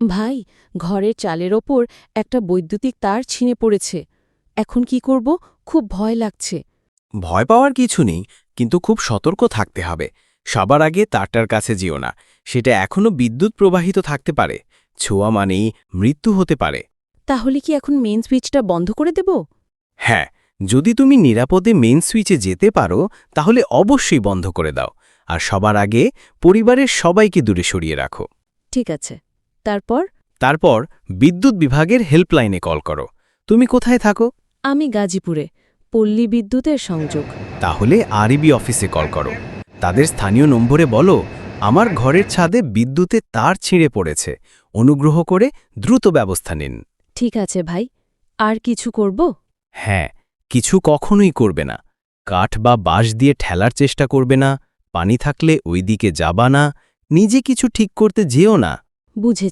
ভাই, ঘরের চালের ওপর একটা বৈদ্যুতিক তার ছিঁড়ে পড়েছে। এখন কি করব? খুব ভয় লাগছে। ভয় পাওয়ার কিছু নেই, কিন্তু খুব সতর্ক থাকতে হবে। সবার আগে তারটার কাছে যেও না, সেটা এখনও বিদ্যুৎ প্রবাহিত থাকতে পারে। ছোঁয়া মানেই মৃত্যু হতে পারে। তাহলে কি এখন মেইন সুইচটা বন্ধ করে দেব? হ্যাঁ, যদি তুমি নিরাপদে মেইন সুইচে যেতে পারো তাহলে অবশ্যই বন্ধ করে দাও। আর সবার আগে পরিবারের সবাইকে দূরে সরিয়ে রাখো। ঠিক আছে। তারপর? তারপর বিদ্যুৎ বিভাগের হেল্পলাইনে কল করো। তুমি কোথায় থাকো? আমি গাজীপুরে। পল্লী বিদ্যুতের সংযোগ। তাহলে আরইবি অফিসে কল করো। তাদের স্থানীয় নম্বরে বলো, আমার ঘরের ছাদে বিদ্যুতের তার ছিঁড়ে পড়েছে, অনুগ্রহ করে দ্রুত ব্যবস্থা নিন। ঠিক আছে ভাই। আর কিছু করব? হ্যাঁ, কিছু কখনোই করবে না। কাঠ বা বাঁশ দিয়ে ঠেলার চেষ্টা করবে না, পানি থাকলে ওই দিকে যাবা না, নিজে কিছু ঠিক করতে যেও না। বুঝে